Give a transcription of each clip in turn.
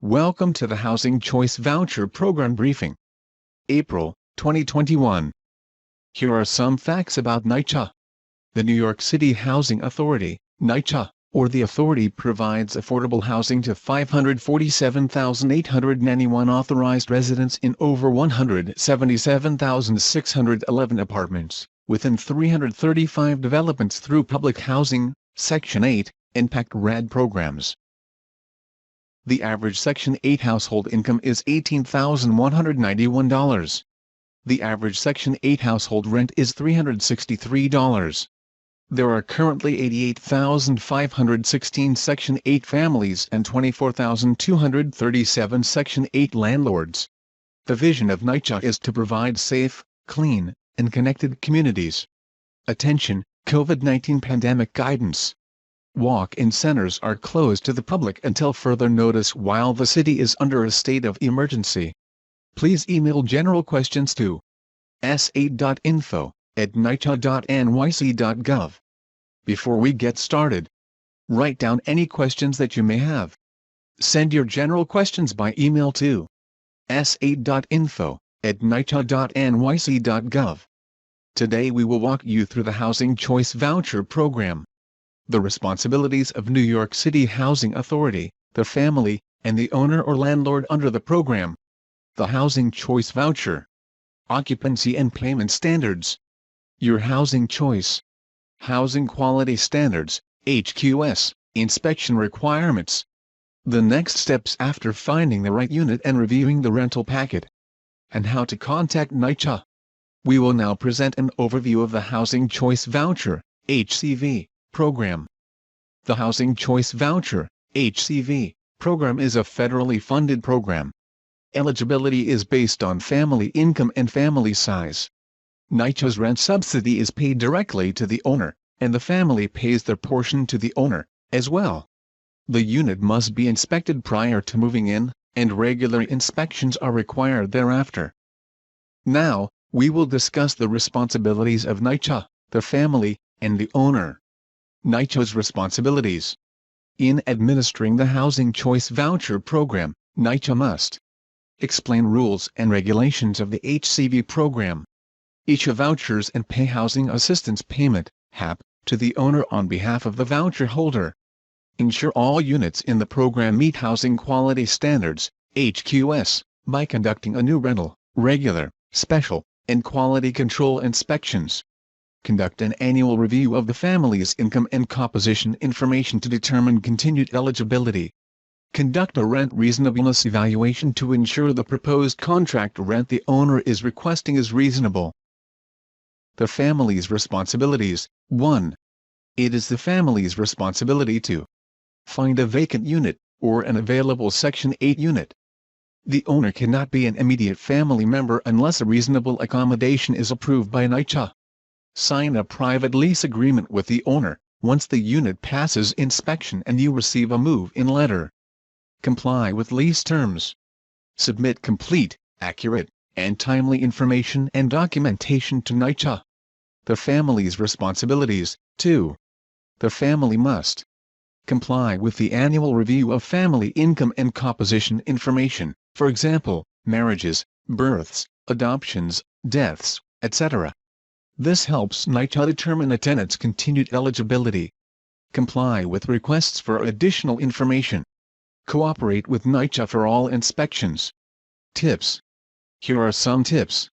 Welcome to the Housing Choice Voucher Program Briefing. April, 2021. Here are some facts about NYCHA. The New York City Housing Authority, NYCHA, or the authority provides affordable housing to 547,891 authorized residents in over 177,611 apartments, within 335 developments through Public Housing, Section 8, and PACT-RAD programs. The average Section 8 household income is $18,191. The average Section 8 household rent is $363. There are currently 88,516 Section 8 families and 24,237 Section 8 landlords. The vision of NYCHA is to provide safe, clean, and connected communities. Attention, COVID-19 pandemic guidance. Walk-in centers are closed to the public until further notice while the city is under a state of emergency. Please email general questions to s8.info@nycha.nyc.gov. Before we get started, write down any questions that you may have. Send your general questions by email to s8.info@nycha.nyc.gov. Today we will walk you through the Housing Choice Voucher Program. The responsibilities of New York City Housing Authority, the family, and the owner or landlord under the program. The Housing Choice Voucher. Occupancy and payment standards. Your housing choice. Housing quality standards, HQS, inspection requirements. The next steps after finding the right unit and reviewing the rental packet. And how to contact NYCHA. We will now present an overview of the Housing Choice Voucher, HCV, program. The Housing Choice Voucher, HCV, program is a federally funded program. Eligibility is based on family income and family size. NYCHA's rent subsidy is paid directly to the owner, and the family pays their portion to the owner, as well. The unit must be inspected prior to moving in, and regular inspections are required thereafter. Now, we will discuss the responsibilities of NYCHA, the family, and the owner. NYCHA's responsibilities. In administering the Housing Choice Voucher Program, NYCHA must explain rules and regulations of the HCV program, issue vouchers and pay housing assistance payment, HAP, to the owner on behalf of the voucher holder, ensure all units in the program meet housing quality standards, HQS, by conducting a new rental, regular, special, and quality control inspections. Conduct an annual review of the family's income and composition information to determine continued eligibility. Conduct a rent reasonableness evaluation to ensure the proposed contract rent the owner is requesting is reasonable. The family's responsibilities. 1. It is the family's responsibility to find a vacant unit, or an available Section 8 unit. The owner cannot be an immediate family member unless a reasonable accommodation is approved by NYCHA. Sign a private lease agreement with the owner, once the unit passes inspection and you receive a move-in letter. Comply with lease terms. Submit complete, accurate, and timely information and documentation to NYCHA. The family's responsibilities. 2. The family must comply with the annual review of family income and composition information, for example, marriages, births, adoptions, deaths, etc. This helps NYCHA determine a tenant's continued eligibility. Comply with requests for additional information. Cooperate with NYCHA for all inspections. Tips. Here are some tips.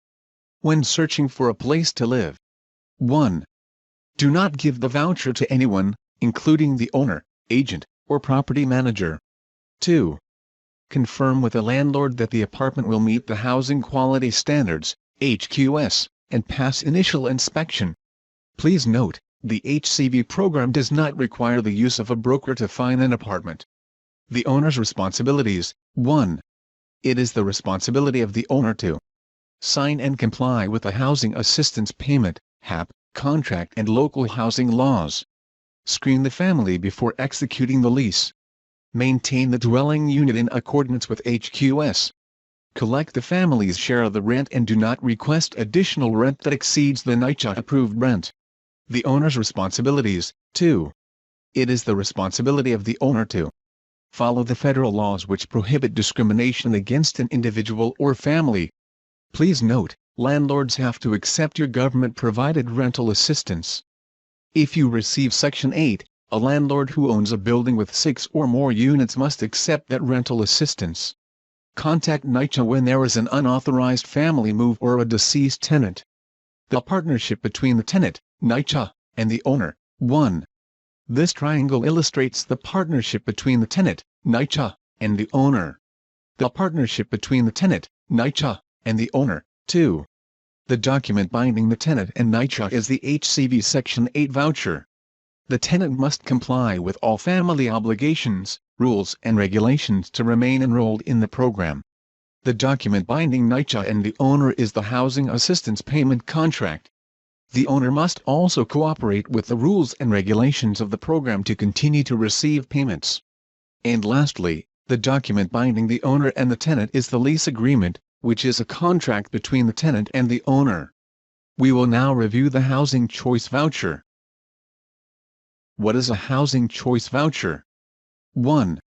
When searching for a place to live. 1. Do not give the voucher to anyone, including the owner, agent, or property manager. 2. Confirm with the landlord that the apartment will meet the housing quality standards, HQS, and pass initial inspection. Please note, the HCV program does not require the use of a broker to find an apartment. The owner's responsibilities. 1. It is the responsibility of the owner to sign and comply with the Housing Assistance Payment, HAP, contract and local housing laws. Screen the family before executing the lease. Maintain the dwelling unit in accordance with HQS. Collect the family's share of the rent and do not request additional rent that exceeds the NYCHA-approved rent. The owner's responsibilities. 2. It is the responsibility of the owner to Follow the federal laws which prohibit discrimination against an individual or family. Please note, landlords have to accept your government-provided rental assistance. If you receive Section 8, a landlord who owns a building with 6 or more units must accept that rental assistance. Contact NYCHA when there is an unauthorized family move or a deceased tenant. The partnership between the tenant, NYCHA, and the owner. 1. This triangle illustrates the partnership between the tenant, NYCHA, and the owner. The partnership between the tenant, NYCHA, and the owner. 2. The document binding the tenant and NYCHA is the HCV Section 8 voucher. The tenant must comply with all family obligations, rules and regulations to remain enrolled in the program. The document binding NYCHA and the owner is the Housing Assistance Payment Contract. The owner must also cooperate with the rules and regulations of the program to continue to receive payments. And lastly, the document binding the owner and the tenant is the lease agreement, which is a contract between the tenant and the owner. We will now review the Housing Choice Voucher. What is a Housing Choice Voucher? 1.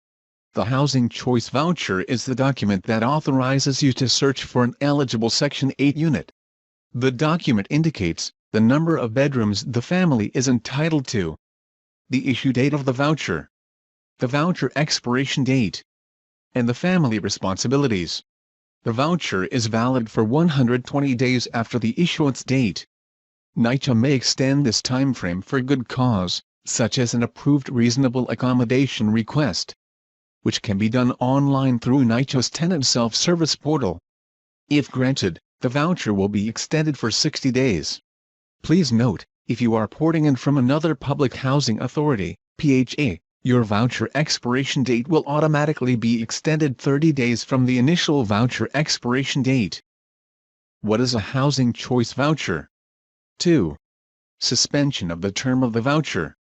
The Housing Choice Voucher is the document that authorizes you to search for an eligible Section 8 unit. The document indicates the number of bedrooms the family is entitled to, the issue date of the voucher, the voucher expiration date, and the family responsibilities. The voucher is valid for 120 days after the issuance date. NYCHA may extend this timeframe for good cause, such as an approved reasonable accommodation request, which can be done online through NYCHA's tenant self-service portal. If granted, the voucher will be extended for 60 days. Please note, if you are porting in from another public housing authority, PHA, your voucher expiration date will automatically be extended 30 days from the initial voucher expiration date. What is a Housing Choice Voucher? 2. Suspension of the term of the voucher.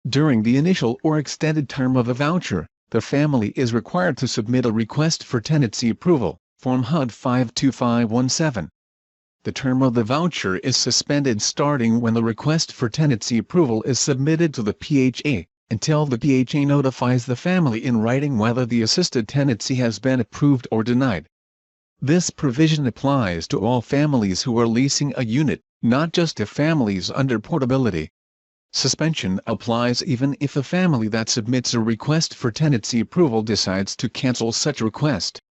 During the initial or extended term of the voucher, the family is required to submit a request for tenancy approval, Form HUD 52517. The term of the voucher is suspended starting when the request for tenancy approval is submitted to the PHA, until the PHA notifies the family in writing whether the assisted tenancy has been approved or denied. This provision applies to all families who are leasing a unit, not just to families under Portability. Suspension applies even if the family that submits a request for tenancy approval decides to cancel such request.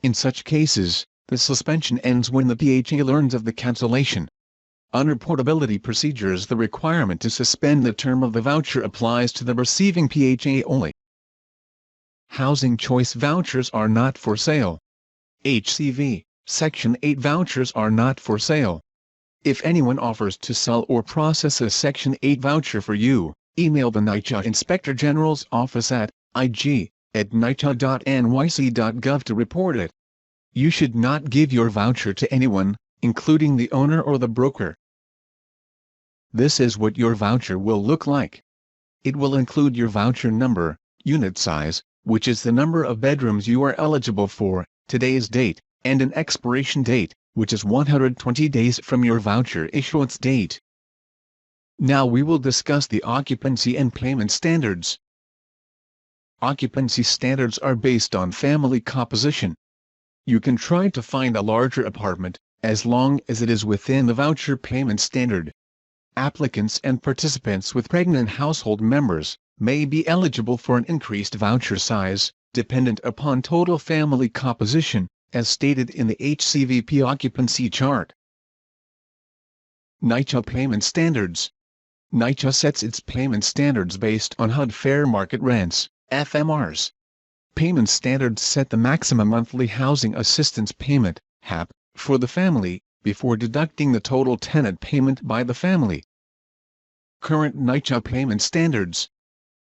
In such cases, the suspension ends when the PHA learns of the cancellation. Under Portability procedures, the requirement to suspend the term of the voucher applies to the receiving PHA only. Housing Choice Vouchers are not for sale. HCV Section 8 vouchers are not for sale. If anyone offers to sell or process a Section 8 voucher for you, email the NYCHA Inspector General's office at ig@nycha.nyc.gov to report it. You should not give your voucher to anyone, including the owner or the broker. This is what your voucher will look like. It will include your voucher number, unit size, which is the number of bedrooms you are eligible for, today's date, and an expiration date, which is 120 days from your voucher issuance date. Now we will discuss the occupancy and payment standards. Occupancy standards are based on family composition. You can try to find a larger apartment, as long as it is within the voucher payment standard. Applicants and participants with pregnant household members may be eligible for an increased voucher size, dependent upon total family composition, as stated in the HCVP occupancy chart. NYCHA Payment Standards. NYCHA sets its payment standards based on HUD Fair Market Rents, FMRs. Payment standards set the maximum monthly housing assistance payment, HAP, for the family, before deducting the total tenant payment by the family. Current NYCHA Payment Standards.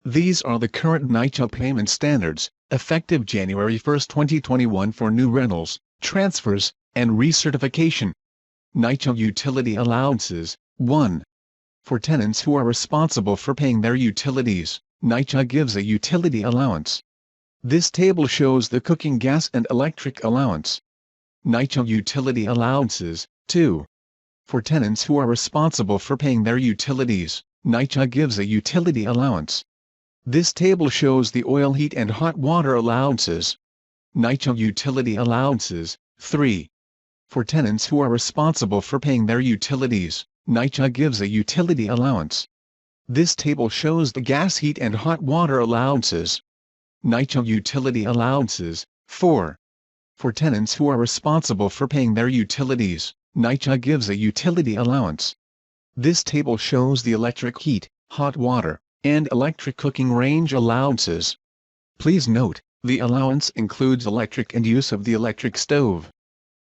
These are the current NYCHA payment standards, effective January 1, 2021 for new rentals, transfers, and recertification. NYCHA Utility Allowances. 1. For tenants who are responsible for paying their utilities, NYCHA gives a utility allowance. This table shows the cooking gas and electric allowance. NYCHA Utility Allowances. 2. For tenants who are responsible for paying their utilities, NYCHA gives a utility allowance. This table shows the oil, heat and hot water allowances. NYCHA utility allowances. 3. For tenants who are responsible for paying their utilities, NYCHA gives a utility allowance. This table shows the gas, heat and hot water allowances. NYCHA utility allowances. 4. For tenants who are responsible for paying their utilities, NYCHA gives a utility allowance. This table shows the electric, heat, hot water, and electric cooking range allowances. Please note, the allowance includes electric and use of the electric stove.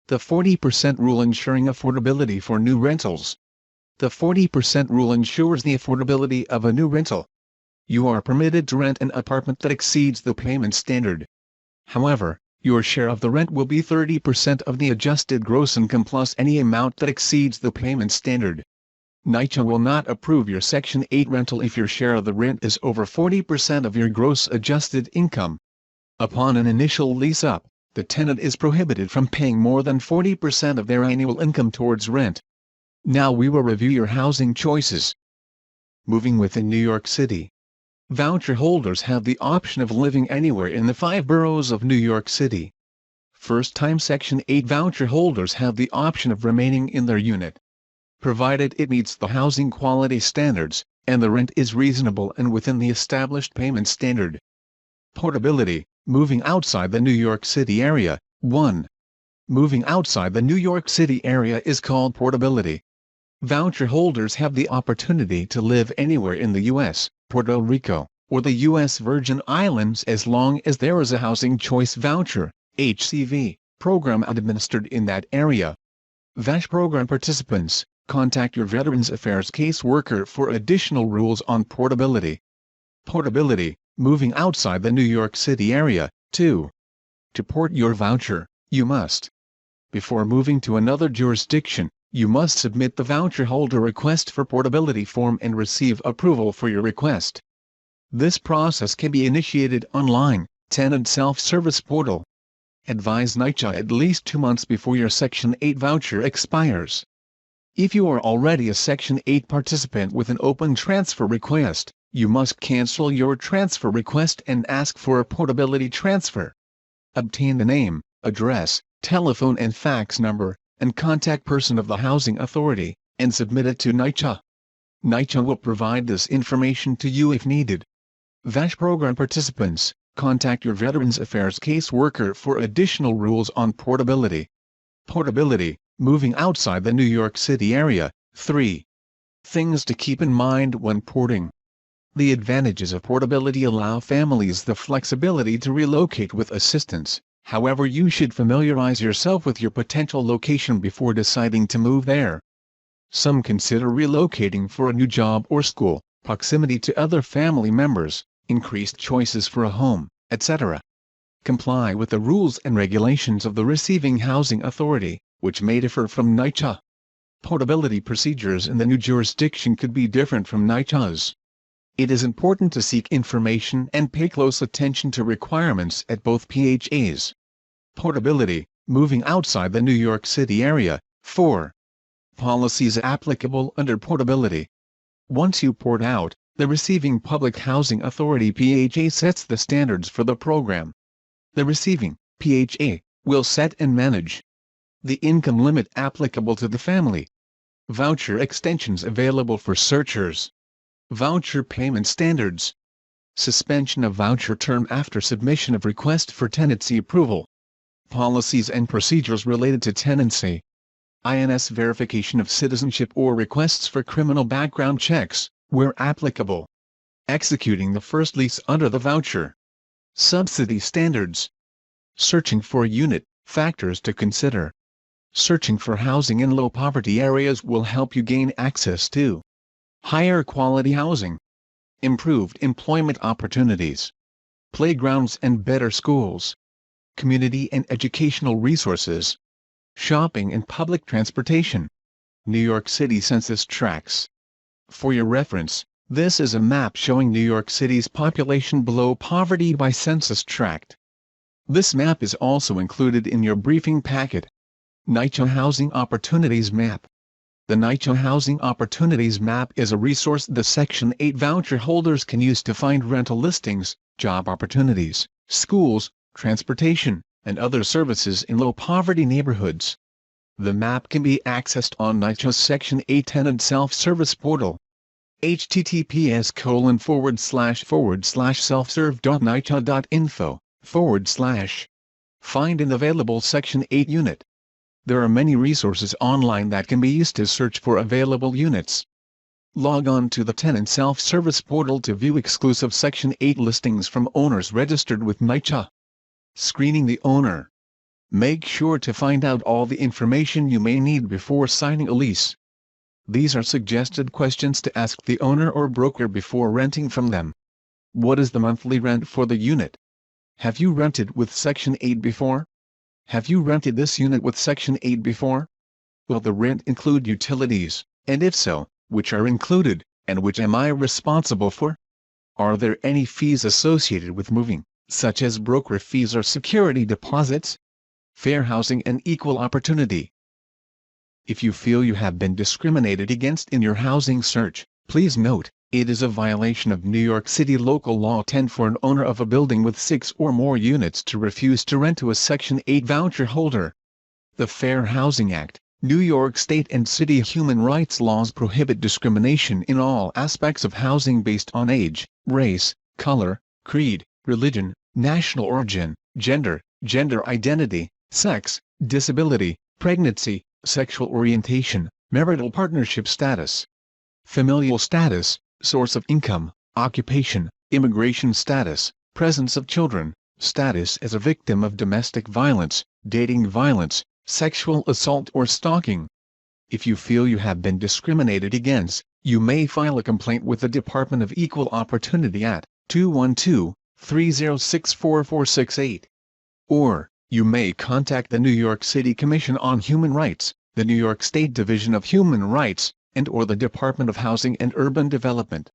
The 40% rule ensuring affordability for new rentals. The 40% rule ensures the affordability of a new rental. You are permitted to rent an apartment that exceeds the payment standard. However, your share of the rent will be 30% of the adjusted gross income plus any amount that exceeds the payment standard. NYCHA will not approve your Section 8 rental if your share of the rent is over 40% of your gross adjusted income. Upon an initial lease-up, the tenant is prohibited from paying more than 40% of their annual income towards rent. Now we will review your housing choices. Moving within New York City. Voucher holders have the option of living anywhere in the 5 boroughs of New York City. First-time Section 8 voucher holders have the option of remaining in their unit, provided it meets the housing quality standards, and the rent is reasonable and within the established payment standard. Portability, moving outside the New York City area. 1. Moving outside the New York City area is called portability. Voucher holders have the opportunity to live anywhere in the U.S., Puerto Rico, or the U.S. Virgin Islands as long as there is a Housing Choice Voucher, HCV, program administered in that area. Voucher program participants, contact your Veterans Affairs caseworker for additional rules on portability. Portability, moving outside the New York City area. 2. To port your voucher, you must, before moving to another jurisdiction, you must submit the voucher holder request for portability form and receive approval for your request. This process can be initiated online, Tenant self-service portal. Advise NYCHA at least 2 months before your Section 8 voucher expires. If you are already a Section 8 participant with an open transfer request, you must cancel your transfer request and ask for a portability transfer. Obtain the name, address, telephone and fax number, and contact person of the Housing Authority, and submit it to NYCHA. NYCHA will provide this information to you if needed. Voucher program participants, contact your Veterans Affairs caseworker for additional rules on portability. Portability, moving outside the New York City area. 3. Things to keep in mind when porting. The advantages of portability allow families the flexibility to relocate with assistance. However, you should familiarize yourself with your potential location before deciding to move there. Some consider relocating for a new job or school, proximity to other family members, increased choices for a home, etc. Comply with the rules and regulations of the receiving housing authority, which may differ from NYCHA. Portability procedures in the new jurisdiction could be different from NYCHA's. It is important to seek information and pay close attention to requirements at both PHAs. Portability, moving outside the New York City area. 4. Policies applicable under portability. Once you port out, the receiving public housing authority PHA sets the standards for the program. The receiving PHA will set and manage the income limit applicable to the family. Voucher extensions available for searchers. Voucher payment standards. Suspension of voucher term after submission of request for tenancy approval. Policies and procedures related to tenancy. INS verification of citizenship or requests for criminal background checks, where applicable. Executing the first lease under the voucher. Subsidy standards. Searching for a unit, factors to consider. Searching for housing in low poverty areas will help you gain access to higher quality housing, improved employment opportunities, playgrounds and better schools, community and educational resources, shopping and public transportation. New York City Census Tracts. For your reference, this is a map showing New York City's population below poverty by census tract. This map is also included in your briefing packet. NYCHA Housing Opportunities Map. The NYCHA Housing Opportunities Map is a resource the Section 8 voucher holders can use to find rental listings, job opportunities, schools, transportation, and other services in low-poverty neighborhoods. The map can be accessed on NYCHA's Section 8 Tenant self-service portal. https://selfserve.nycha.info/ Find an available Section 8 unit. There are many resources online that can be used to search for available units. Log on to the Tenant self-service portal to view exclusive Section 8 listings from owners registered with NYCHA. Screening the owner. Make sure to find out all the information you may need before signing a lease. These are suggested questions to ask the owner or broker before renting from them. What is the monthly rent for the unit? Have you rented with Section 8 before? Have you rented this unit with Section 8 before? Will the rent include utilities, and if so, which are included, and which am I responsible for? Are there any fees associated with moving, such as broker fees or security deposits? Fair housing and equal opportunity. If you feel you have been discriminated against in your housing search, please note, it is a violation of New York City Local Law 10 for an owner of a building with 6 or more units to refuse to rent to a Section 8 voucher holder. The Fair Housing Act, New York State and city human rights laws prohibit discrimination in all aspects of housing based on age, race, color, creed, religion, national origin, gender, gender identity, sex, disability, pregnancy, sexual orientation, marital partnership status, familial status, source of income, occupation, immigration status, presence of children, status as a victim of domestic violence, dating violence, sexual assault or stalking. If you feel you have been discriminated against, you may file a complaint with the Department of Equal Opportunity at 212-306-4468. Or, you may contact the New York City Commission on Human Rights, the New York State Division of Human Rights, and/or the Department of Housing and Urban Development.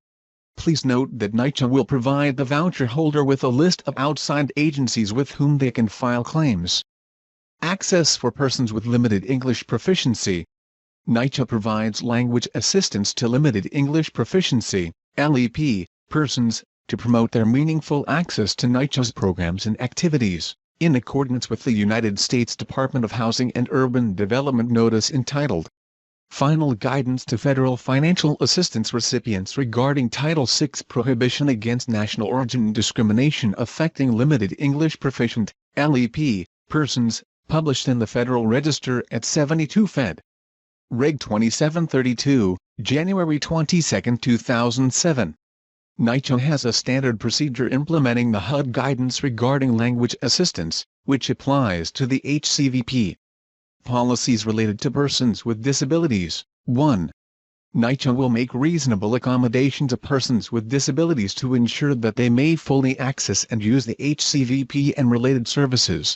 Please note that NYCHA will provide the voucher holder with a list of outside agencies with whom they can file claims. Access for persons with limited English proficiency. NYCHA provides language assistance to limited English proficiency (LEP) persons to promote their meaningful access to NYCHA's programs and activities, in accordance with the United States Department of Housing and Urban Development Notice entitled Final Guidance to Federal Financial Assistance Recipients Regarding Title VI Prohibition Against National Origin Discrimination Affecting Limited English Proficient (LEP) persons, published in the Federal Register at 72 Fed. Reg. 2732, January 22, 2007. NYCHA has a standard procedure implementing the HUD guidance regarding language assistance, which applies to the HCVP. Policies related to persons with disabilities. 1. NYCHA will make reasonable accommodation to persons with disabilities to ensure that they may fully access and use the HCVP and related services.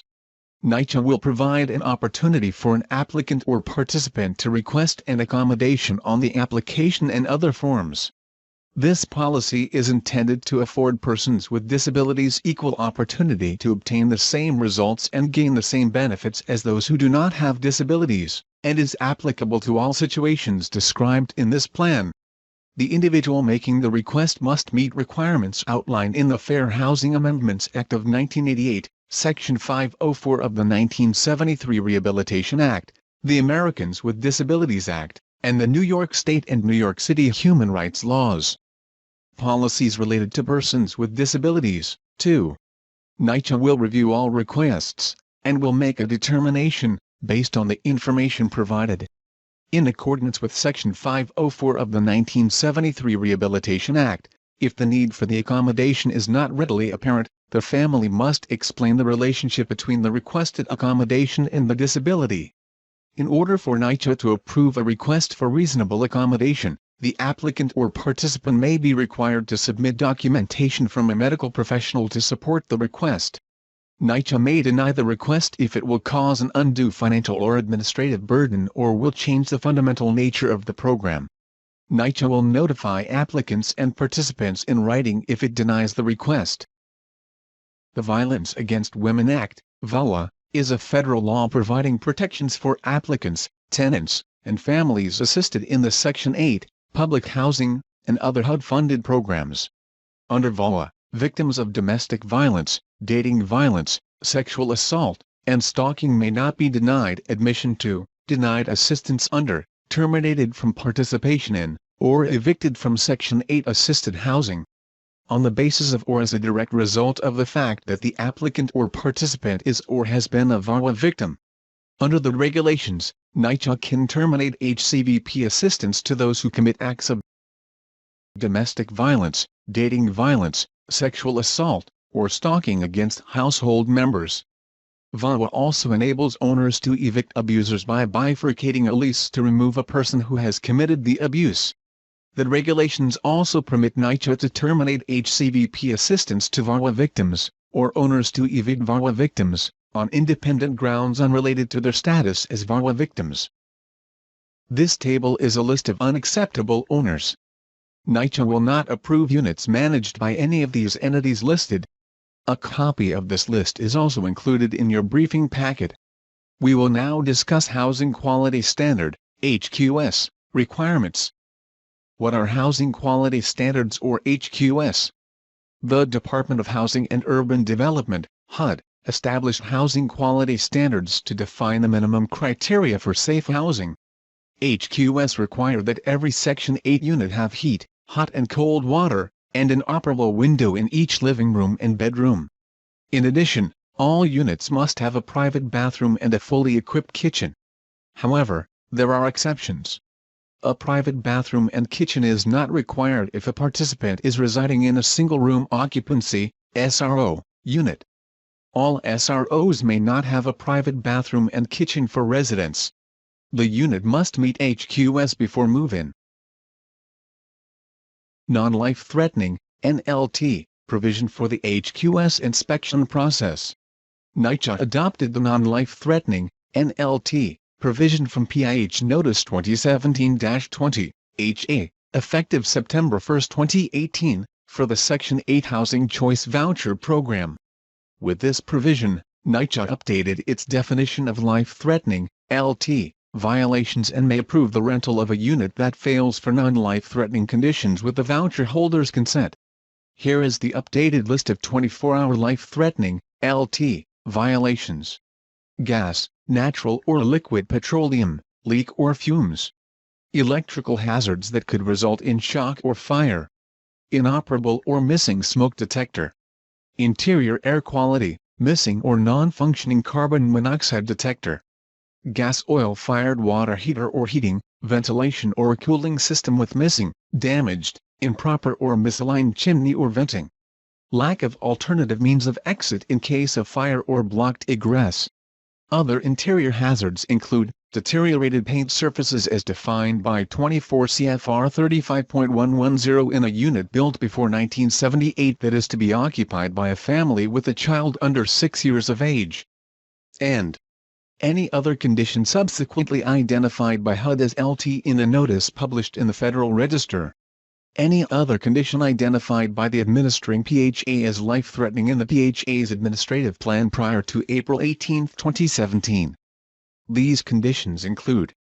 NYCHA will provide an opportunity for an applicant or participant to request an accommodation on the application and other forms. This policy is intended to afford persons with disabilities equal opportunity to obtain the same results and gain the same benefits as those who do not have disabilities, and is applicable to all situations described in this plan. The individual making the request must meet requirements outlined in the Fair Housing Amendments Act of 1988, Section 504 of the 1973 Rehabilitation Act, the Americans with Disabilities Act, and the New York State and New York City human rights laws. Policies related to persons with disabilities. 2. NYCHA will review all requests, and will make a determination, based on the information provided. In accordance with Section 504 of the 1973 Rehabilitation Act, if the need for the accommodation is not readily apparent, the family must explain the relationship between the requested accommodation and the disability. In order for NYCHA to approve a request for reasonable accommodation, the applicant or participant may be required to submit documentation from a medical professional to support the request. NYCHA may deny the request if it will cause an undue financial or administrative burden or will change the fundamental nature of the program. NYCHA will notify applicants and participants in writing if it denies the request. The Violence Against Women Act, VAWA, is a federal law providing protections for applicants, tenants, and families assisted in the Section 8, public housing, and other HUD-funded programs. Under VAWA, victims of domestic violence, dating violence, sexual assault, and stalking may not be denied admission to, denied assistance under, terminated from participation in, or evicted from Section 8 assisted housing, on the basis of or as a direct result of the fact that the applicant or participant is or has been a VAWA victim. Under the regulations, NYCHA can terminate HCVP assistance to those who commit acts of domestic violence, dating violence, sexual assault, or stalking against household members. VAWA also enables owners to evict abusers by bifurcating a lease to remove a person who has committed the abuse. The regulations also permit NYCHA to terminate HCVP assistance to VAWA victims, or owners to evict VAWA victims, on independent grounds unrelated to their status as VAWA victims. This table is a list of unacceptable owners. NYCHA will not approve units managed by any of these entities listed. A copy of this list is also included in your briefing packet. We will now discuss Housing Quality Standard, HQS, requirements. What are Housing Quality Standards or HQS? The Department of Housing and Urban Development, HUD, established housing quality standards to define the minimum criteria for safe housing. HQS require that every Section 8 unit have heat, hot and cold water, and an operable window in each living room and bedroom. In addition, all units must have a private bathroom and a fully equipped kitchen. However, there are exceptions. A private bathroom and kitchen is not required if a participant is residing in a single-room occupancy (SRO) unit. All SROs may not have a private bathroom and kitchen for residents. The unit must meet HQS before move-in. Non-life-threatening, NLT, provision for the HQS inspection process. NYCHA adopted the non-life-threatening, NLT, provision from PIH Notice 2017-20, HA, effective September 1, 2018, for the Section 8 Housing Choice Voucher Program. With this provision, NYCHA updated its definition of life-threatening, LT, violations and may approve the rental of a unit that fails for non-life-threatening conditions with the voucher holder's consent. Here is the updated list of 24-hour life-threatening, LT, violations. Gas, natural or liquid petroleum, leak or fumes. Electrical hazards that could result in shock or fire. Inoperable or missing smoke detector. Interior air quality, missing or non-functioning carbon monoxide detector. Gas oil-fired water heater or heating, ventilation or cooling system with missing, damaged, improper or misaligned chimney or venting. Lack of alternative means of exit in case of fire or blocked egress. Other interior hazards include deteriorated paint surfaces as defined by 24 CFR 35.110 in a unit built before 1978 that is to be occupied by a family with a child under 6 years of age. And any other condition subsequently identified by HUD as LT in a notice published in the Federal Register. Any other condition identified by the administering PHA as life-threatening in the PHA's administrative plan prior to April 18, 2017. These conditions include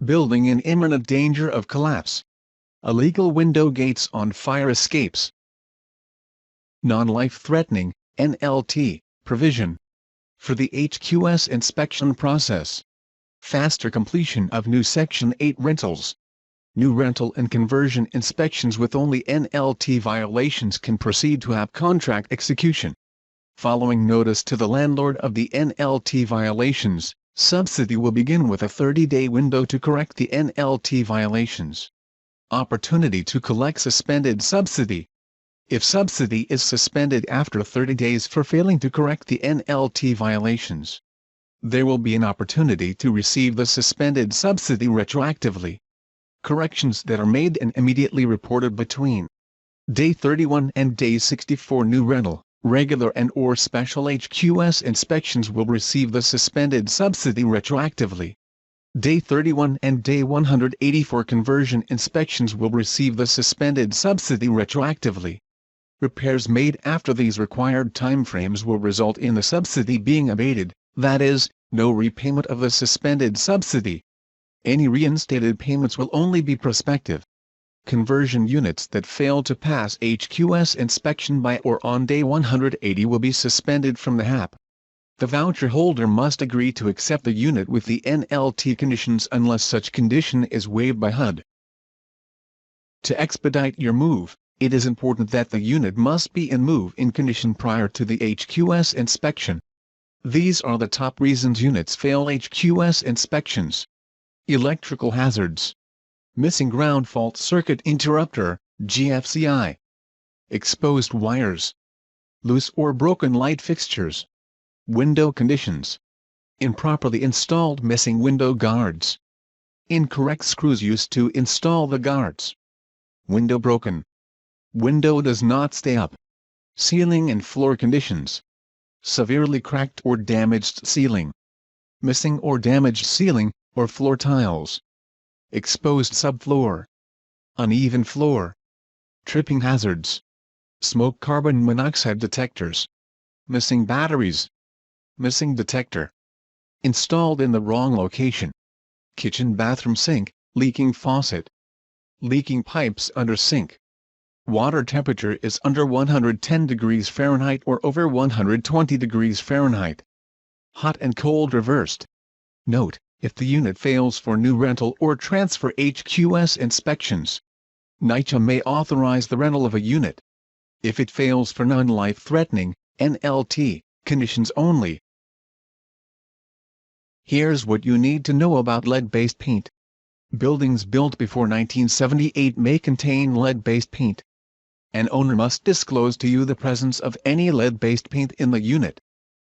building in imminent danger of collapse, illegal window gates on fire escapes, non-life-threatening, NLT, provision for the HQS inspection process, faster completion of new Section 8 rentals. New rental and conversion inspections with only NLT violations can proceed to have contract execution. Following notice to the landlord of the NLT violations, subsidy will begin with a 30-day window to correct the NLT violations. Opportunity to collect suspended subsidy. If subsidy is suspended after 30 days for failing to correct the NLT violations, there will be an opportunity to receive the suspended subsidy retroactively. Corrections that are made and immediately reported between Day 31 and Day 64 new rental, regular and or special HQS inspections will receive the suspended subsidy retroactively. Day 31 and Day 184 conversion inspections will receive the suspended subsidy retroactively. Repairs made after these required timeframes will result in the subsidy being abated, that is, no repayment of the suspended subsidy. Any reinstated payments will only be prospective. Conversion units that fail to pass HQS inspection by or on day 180 will be suspended from the HAP. The voucher holder must agree to accept the unit with the NLT conditions unless such condition is waived by HUD. To expedite your move, it is important that the unit must be in move-in condition prior to the HQS inspection. These are the top reasons units fail HQS inspections. Electrical hazards. Missing ground fault circuit interrupter, GFCI. Exposed wires. Loose or broken light fixtures. Window conditions. Improperly installed missing window guards. Incorrect screws used to install the guards. Window broken. Window does not stay up. Ceiling and floor conditions. Severely cracked or damaged ceiling. Missing or damaged ceiling, or floor tiles. Exposed subfloor. Uneven floor. Tripping hazards. Smoke carbon monoxide detectors. Missing batteries. Missing detector. Installed in the wrong location. Kitchen bathroom sink, leaking faucet. Leaking pipes under sink. Water temperature is under 110 degrees Fahrenheit or over 120 degrees Fahrenheit. Hot and cold reversed. Note, if the unit fails for new rental or transfer HQS inspections, NYCHA may authorize the rental of a unit. If it fails for non-life-threatening, NLT, conditions only. Here's what you need to know about lead-based paint. Buildings built before 1978 may contain lead-based paint. An owner must disclose to you the presence of any lead-based paint in the unit.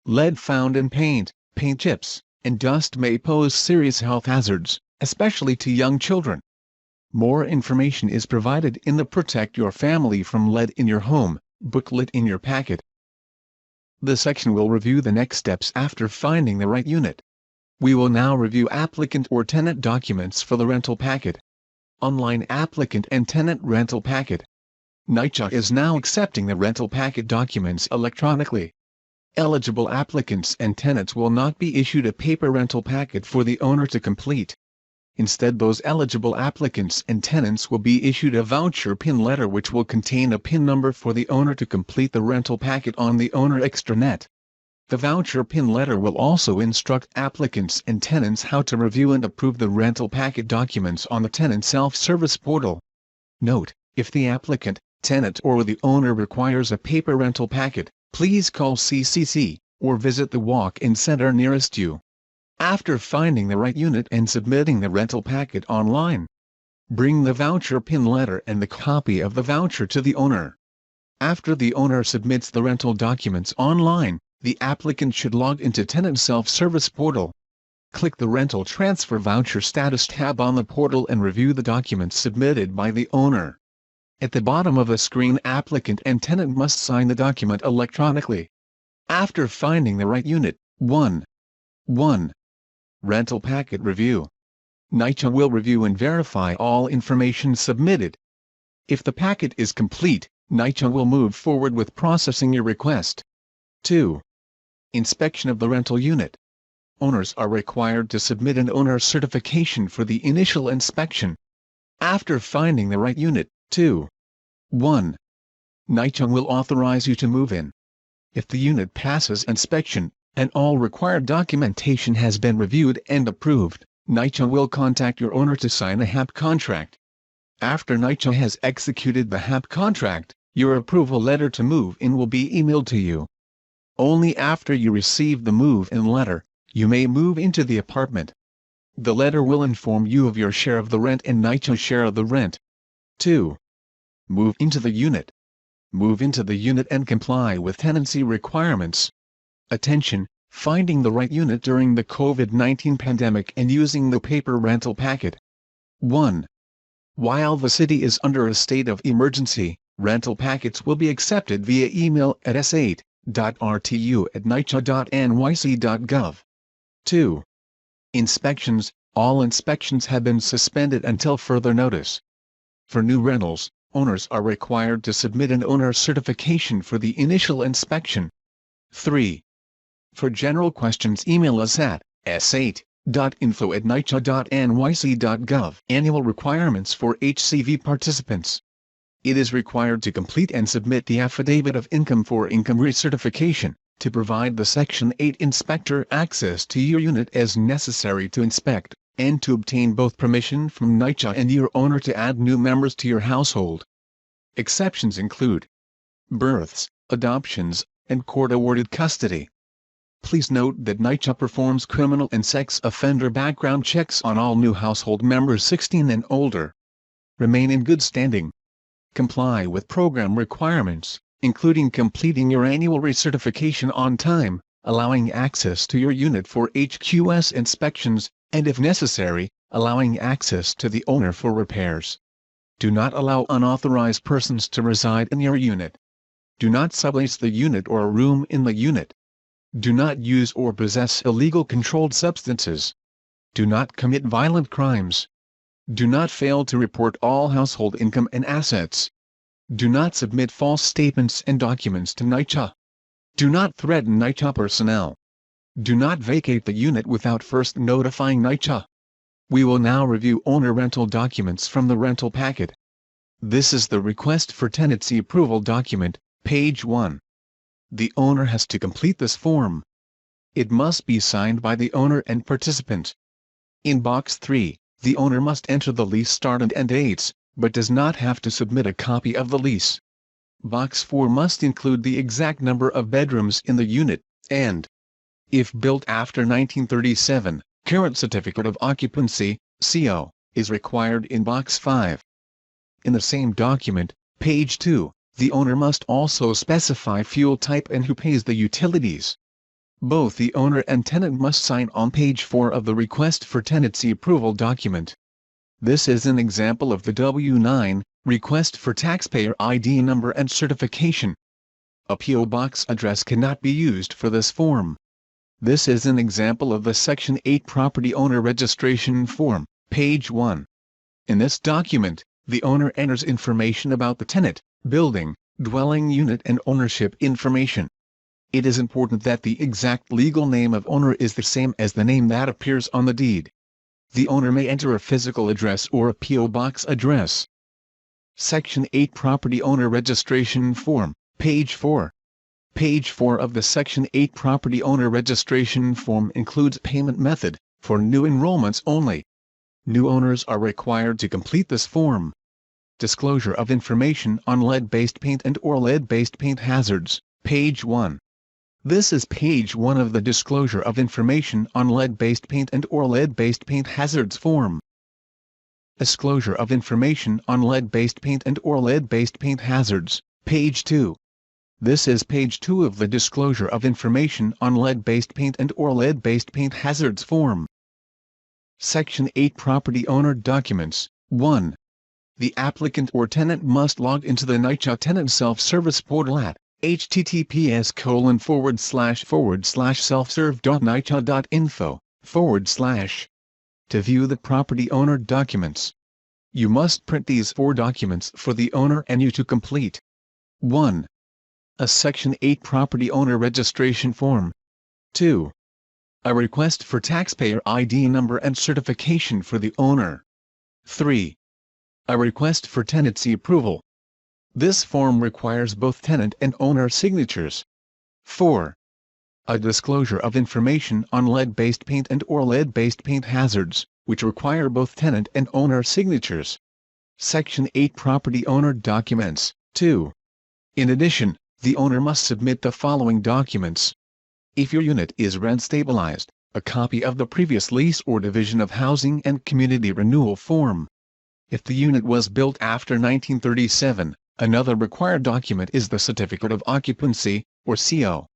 Lead found in paint, paint chips, and dust may pose serious health hazards, especially to young children. More information is provided in the Protect Your Family from Lead in Your Home booklet in your packet. This section will review the next steps after finding the right unit. We will now review applicant or tenant documents for the rental packet. Online applicant and tenant rental packet. NYCHA is now accepting the rental packet documents electronically. Eligible applicants and tenants will not be issued a paper rental packet for the owner to complete. Instead, those eligible applicants and tenants will be issued a voucher PIN letter which will contain a PIN number for the owner to complete the rental packet on the owner extranet. The voucher PIN letter will also instruct applicants and tenants how to review and approve the rental packet documents on the tenant self-service portal. Note, if the applicant, tenant or the owner requires a paper rental packet, please call CCC, or visit the walk-in center nearest you. After finding the right unit and submitting the rental packet online, bring the voucher PIN letter and the copy of the voucher to the owner. After the owner submits the rental documents online, the applicant should log into Tenant Self-Service Portal. Click the Rental Transfer Voucher Status tab on the portal and review the documents submitted by the owner. At the bottom of the screen, applicant and tenant must sign the document electronically. After finding the right unit, 1. Rental Packet Review. NYCHA will review and verify all information submitted. If the packet is complete, NYCHA will move forward with processing your request. 2. Inspection of the rental unit. Owners are required to submit an owner certification for the initial inspection. After finding the right unit, 1. NYCHA will authorize you to move in. If the unit passes inspection, and all required documentation has been reviewed and approved, NYCHA will contact your owner to sign a HAP contract. After NYCHA has executed the HAP contract, your approval letter to move in will be emailed to you. Only after you receive the move-in letter, you may move into the apartment. The letter will inform you of your share of the rent and NYCHA's share of the rent. 2. Move into the unit. Move into the unit and comply with tenancy requirements. Attention, finding the right unit during the COVID-19 pandemic and using the paper rental packet. 1. While the city is under a state of emergency, rental packets will be accepted via email at s8.rtu@nycha.nyc.gov. 2. Inspections. All inspections have been suspended until further notice. For new rentals, owners are required to submit an owner certification for the initial inspection. 3. For general questions, email us at s8 on.nyc.gov. Annual requirements for HCV participants. It is required to complete and submit the Affidavit of Income for income recertification, to provide the Section 8 inspector access to your unit as necessary to inspect, and to obtain both permission from NYCHA and your owner to add new members to your household. Exceptions include births, adoptions, and court-awarded custody. Please note that NYCHA performs criminal and sex offender background checks on all new household members 16 and older. Remain in good standing. Comply with program requirements, including completing your annual recertification on time, allowing access to your unit for HQS inspections, and if necessary, allowing access to the owner for repairs. Do not allow unauthorized persons to reside in your unit. Do not sublease the unit or a room in the unit. Do not use or possess illegal controlled substances. Do not commit violent crimes. Do not fail to report all household income and assets. Do not submit false statements and documents to NYCHA. Do not threaten NYCHA personnel. Do not vacate the unit without first notifying NYCHA. We will now review owner rental documents from the rental packet. This is the Request for Tenancy Approval document, page 1. The owner has to complete this form. It must be signed by the owner and participant. In box 3, the owner must enter the lease start and end dates, but does not have to submit a copy of the lease. Box 4 must include the exact number of bedrooms in the unit, and, if built after 1937, current certificate of occupancy, CO, is required in box 5. In the same document, page 2, the owner must also specify fuel type and who pays the utilities. Both the owner and tenant must sign on page 4 of the Request for Tenancy Approval document. This is an example of the W-9, Request for Taxpayer ID Number and Certification. A P.O. Box address cannot be used for this form. This is an example of the Section 8 Property Owner Registration Form, page 1. In this document, the owner enters information about the tenant, building, dwelling unit and ownership information. It is important that the exact legal name of owner is the same as the name that appears on the deed. The owner may enter a physical address or a P.O. Box address. Section 8 Property Owner Registration Form, page 4. Page 4 of the Section 8 Property Owner Registration Form includes payment method, for new enrollments only. New owners are required to complete this form. Disclosure of information on lead-based paint and/or lead-based paint hazards, page 1. This is page 1 of the Disclosure of Information on Lead-Based Paint and/or Lead-Based Paint Hazards form. Disclosure of Information on Lead-Based Paint and/or Lead-Based Paint Hazards, page 2. This is page 2 of the Disclosure of Information on Lead-Based Paint and/or Lead-Based Paint Hazards form. Section 8 Property Owner Documents, 1. The applicant or tenant must log into the NYCHA Tenant Self-Service Portal at https://selfserve.nycha.info/ to view the property owner documents. You must print these 4 documents for the owner and you to complete. 1. A Section 8 Property Owner Registration Form. 2. A request for taxpayer ID number and certification for the owner. 3. A request for tenancy approval. This form requires both tenant and owner signatures. 4. A disclosure of information on lead-based paint and/or lead-based paint hazards, which require both tenant and owner signatures. Section 8 Property Owner Documents, 2. In addition, the owner must submit the following documents. If your unit is rent stabilized, a copy of the previous lease or Division of Housing and Community Renewal Form. If the unit was built after 1937, another required document is the Certificate of Occupancy, or CO.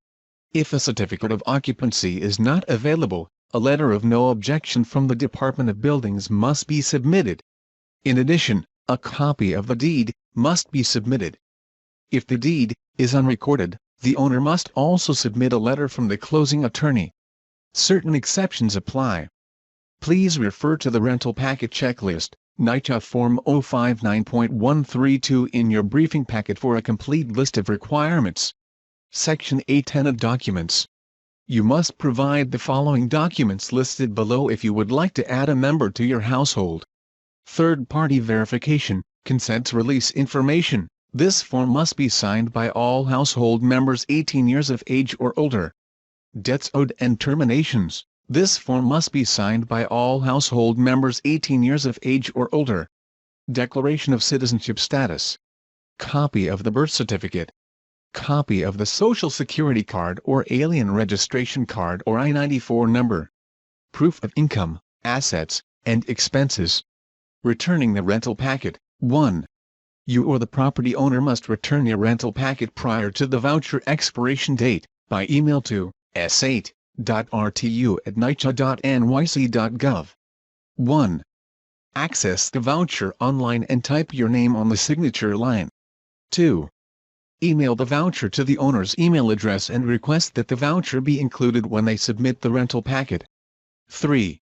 If a Certificate of Occupancy is not available, a letter of no objection from the Department of Buildings must be submitted. In addition, a copy of the deed must be submitted. If the deed is unrecorded, the owner must also submit a letter from the closing attorney. Certain exceptions apply. Please refer to the Rental Packet Checklist, NYCHA Form 059.132 in your briefing packet for a complete list of requirements. Section 8 Tenant Documents. You must provide the following documents listed below if you would like to add a member to your household. Third-party verification, consent to release information. This form must be signed by all household members 18 years of age or older. Debts owed and terminations. This form must be signed by all household members 18 years of age or older. Declaration of citizenship status. Copy of the birth certificate. Copy of the Social Security card or alien registration card or I-94 number. Proof of income, assets, and expenses. Returning the rental packet. 1. You or the property owner must return your rental packet prior to the voucher expiration date, by email to s8.rtu@nycha.nyc.gov. 1. Access the voucher online and type your name on the signature line. 2. Email the voucher to the owner's email address and request that the voucher be included when they submit the rental packet. 3.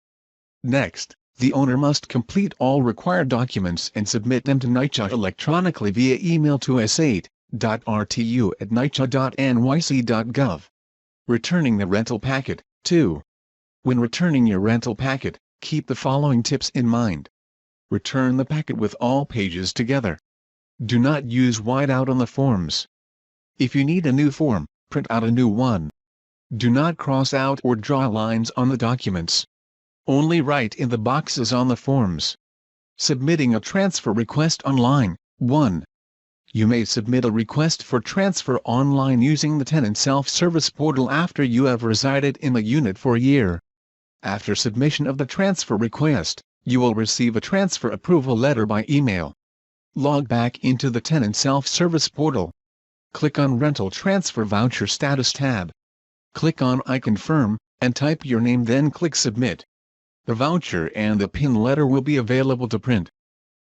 Next, the owner must complete all required documents and submit them to NYCHA electronically via email to s8.rtu@nycha.nyc.gov. Returning the rental packet. 2. When returning your rental packet, keep the following tips in mind. Return the packet with all pages together. Do not use whiteout on the forms. If you need a new form, print out a new one. Do not cross out or draw lines on the documents. Only write in the boxes on the forms. Submitting a transfer request online. 1. You may submit a request for transfer online using the Tenant self-service portal after you have resided in the unit for a year. After submission of the transfer request, you will receive a transfer approval letter by email. Log back into the Tenant self-service portal. Click on Rental Transfer Voucher Status tab. Click on I confirm, and type your name, then click Submit. The voucher and the PIN letter will be available to print.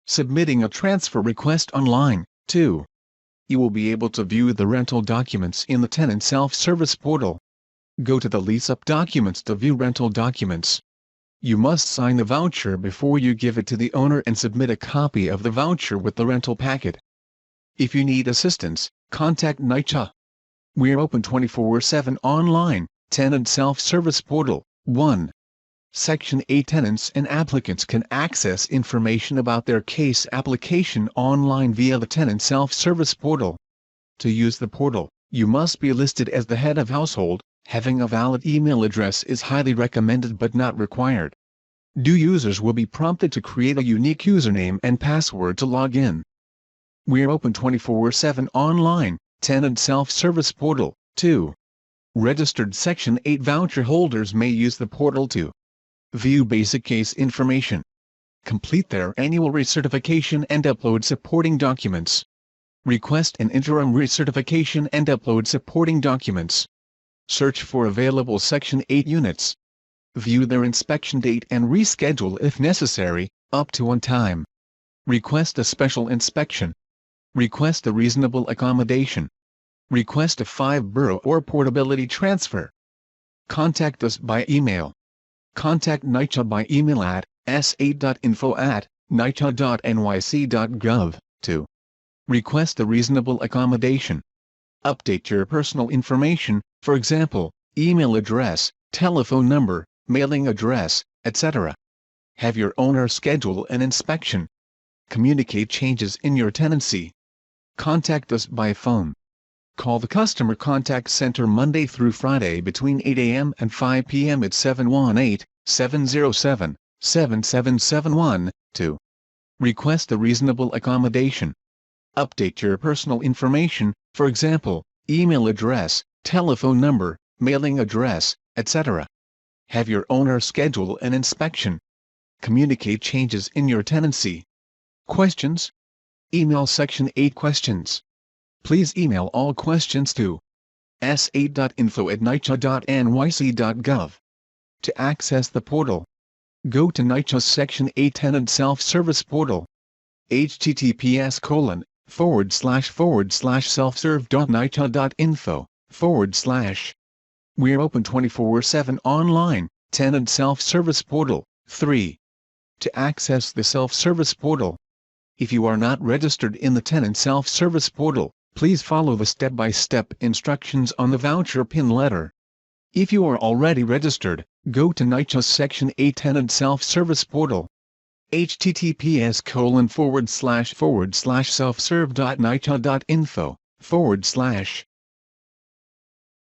Submitting a transfer request online. 2. You will be able to view the rental documents in the Tenant self-service portal. Go to the Lease Up documents to view rental documents. You must sign the voucher before you give it to the owner and submit a copy of the voucher with the rental packet. If you need assistance, contact NYCHA. We're open 24/7 online. Tenant self-service portal. 1. Section 8 Tenants and applicants can access information about their case application online via the Tenant self-service portal. To use the portal, you must be listed as the head of household. Having a valid email address is highly recommended but not required. New users will be prompted to create a unique username and password to log in. We're open 24/7 online. Tenant self-service portal. 2. Registered Section 8 voucher holders may use the portal to view basic case information, complete their annual recertification and upload supporting documents, request an interim recertification and upload supporting documents, search for available Section 8 units, view their inspection date and reschedule if necessary, up to on time, request a special inspection, request a reasonable accommodation, request a 5-borough or portability transfer. Contact us by email. Contact NYCHA by email at s8.info@nycha.nyc.gov. 2. Request a reasonable accommodation. Update your personal information, for example, email address, telephone number, mailing address, etc. Have your owner schedule an inspection. Communicate changes in your tenancy. Contact us by phone. Call the Customer Contact Center Monday through Friday between 8 a.m. and 5 p.m. at 718-707-7771. 2. Request a reasonable accommodation. Update your personal information, for example, email address, telephone number, mailing address, etc. Have your owner schedule an inspection. Communicate changes in your tenancy. Questions? Email Section 8 questions. Please email all questions to s8.info@nycha.nyc.gov. To access the portal, go to NYCHA Section 8 Tenant Self-Service Portal. https://selfserve.nycha.info/. We're open 24/7 online. Tenant Self-Service Portal. 3. To access the self-service portal, if you are not registered in the Tenant Self-Service Portal, please follow the step-by-step instructions on the voucher PIN letter. If you are already registered, go to NYCHA Section A Tenant Self-Service Portal. https://selfserve.nycha.info/